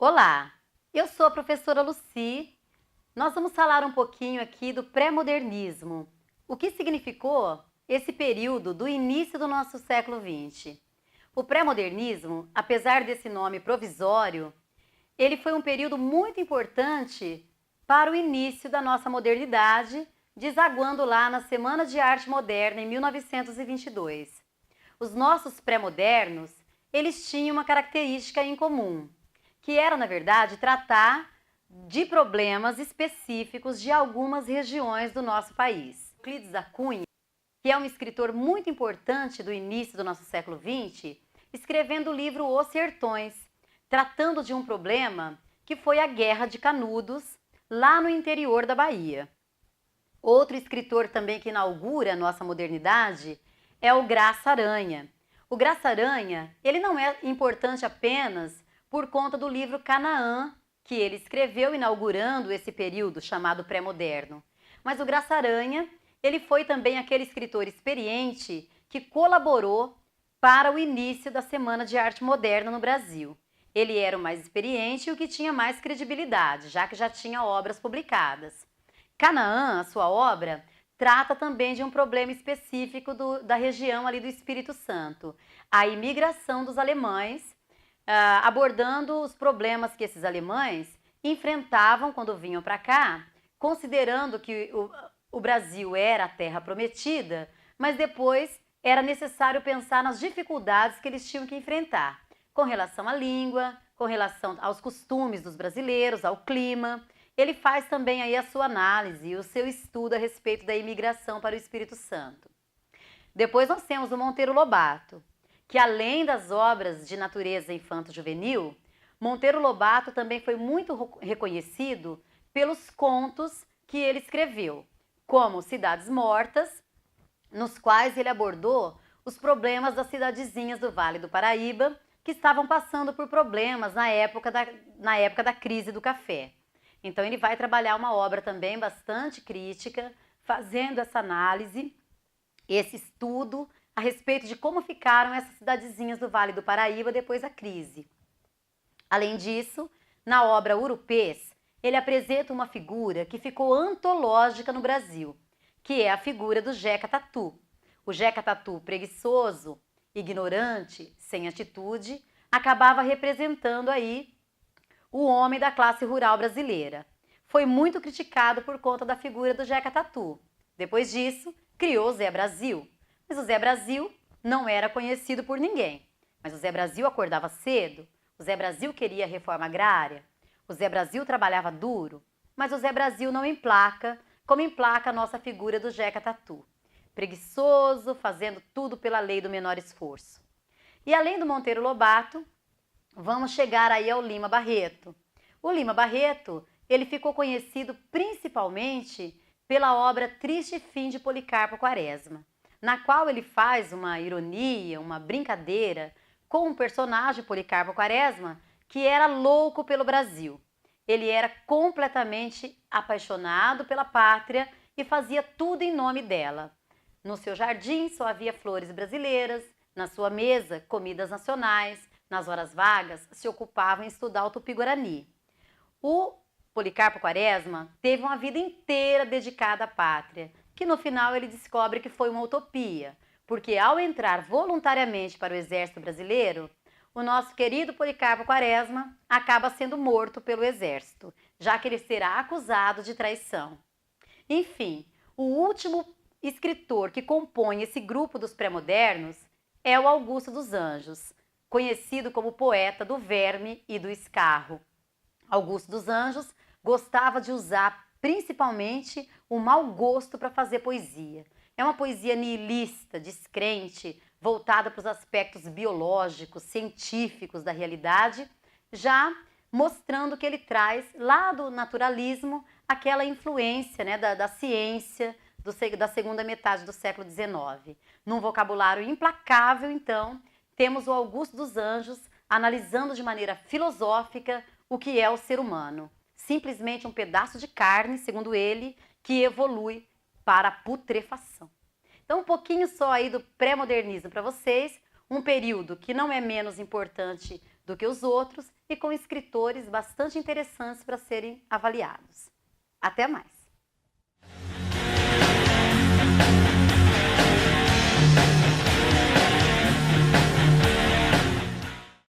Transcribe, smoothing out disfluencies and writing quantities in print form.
Olá, eu sou a professora Lucy. Nós vamos falar um pouquinho aqui do pré-modernismo. O que significou esse período do início do nosso século XX? O pré-modernismo, apesar desse nome provisório, ele foi um período muito importante para o início da nossa modernidade, desaguando lá na Semana de Arte Moderna em 1922. Os nossos pré-modernos, eles tinham uma característica em comum, que era, na verdade, tratar de problemas específicos de algumas regiões do nosso país. Euclides da Cunha, que é um escritor muito importante do início do nosso século XX, escrevendo o livro Os Sertões, tratando de um problema que foi a Guerra de Canudos, lá no interior da Bahia. Outro escritor também que inaugura a nossa modernidade é o Graça Aranha. O Graça Aranha, ele não é importante apenas por conta do livro Canaã, que ele escreveu inaugurando esse período chamado pré-moderno. Mas o Graça Aranha, ele foi também aquele escritor experiente que colaborou para o início da Semana de Arte Moderna no Brasil. Ele era o mais experiente e o que tinha mais credibilidade, já que já tinha obras publicadas. Canaã, a sua obra, trata também de um problema específico da região ali do Espírito Santo, a imigração dos alemães, abordando os problemas que esses alemães enfrentavam quando vinham para cá, considerando que o Brasil era a terra prometida, mas depois era necessário pensar nas dificuldades que eles tinham que enfrentar, com relação à língua, com relação aos costumes dos brasileiros, ao clima. Ele faz também aí a sua análise e o seu estudo a respeito da imigração para o Espírito Santo. Depois nós temos o Monteiro Lobato, que além das obras de natureza infanto-juvenil, Monteiro Lobato também foi muito reconhecido pelos contos que ele escreveu, como Cidades Mortas, nos quais ele abordou os problemas das cidadezinhas do Vale do Paraíba, que estavam passando por problemas na época da crise do café. Então ele vai trabalhar uma obra também bastante crítica, fazendo essa análise, esse estudo a respeito de como ficaram essas cidadezinhas do Vale do Paraíba depois da crise. Além disso, na obra Urupês, ele apresenta uma figura que ficou antológica no Brasil, que é a figura do Jeca Tatu. O Jeca Tatu, preguiçoso, ignorante, sem atitude, acabava representando aí o homem da classe rural brasileira. Foi muito criticado por conta da figura do Jeca Tatu. Depois disso, criou o Zé Brasil. Mas o Zé Brasil não era conhecido por ninguém. Mas o Zé Brasil acordava cedo, o Zé Brasil queria a reforma agrária, o Zé Brasil trabalhava duro, mas o Zé Brasil não emplaca como emplaca a nossa figura do Jeca Tatu. Preguiçoso, fazendo tudo pela lei do menor esforço. E além do Monteiro Lobato, vamos chegar aí ao Lima Barreto. O Lima Barreto, ele ficou conhecido principalmente pela obra Triste Fim de Policarpo Quaresma, na qual ele faz uma ironia, uma brincadeira com um personagem, Policarpo Quaresma, que era louco pelo Brasil. Ele era completamente apaixonado pela pátria e fazia tudo em nome dela. No seu jardim só havia flores brasileiras, na sua mesa, comidas nacionais, nas horas vagas, se ocupava em estudar o Tupi-Guarani. O Policarpo Quaresma teve uma vida inteira dedicada à pátria, que no final ele descobre que foi uma utopia, porque ao entrar voluntariamente para o Exército Brasileiro, o nosso querido Policarpo Quaresma acaba sendo morto pelo Exército, já que ele será acusado de traição. Enfim, o último escritor que compõe esse grupo dos pré-modernos é o Augusto dos Anjos, conhecido como poeta do verme e do escarro. Augusto dos Anjos gostava de usar principalmente o mau gosto para fazer poesia. É uma poesia nihilista, descrente, voltada para os aspectos biológicos, científicos da realidade, já mostrando que ele traz lá do naturalismo aquela influência, né, da ciência da segunda metade do século XIX. Num vocabulário implacável, então, temos o Augusto dos Anjos analisando de maneira filosófica o que é o ser humano. Simplesmente um pedaço de carne, segundo ele, que evolui para a putrefação. Então, um pouquinho só aí do pré-modernismo para vocês, um período que não é menos importante do que os outros e com escritores bastante interessantes para serem avaliados. Até mais!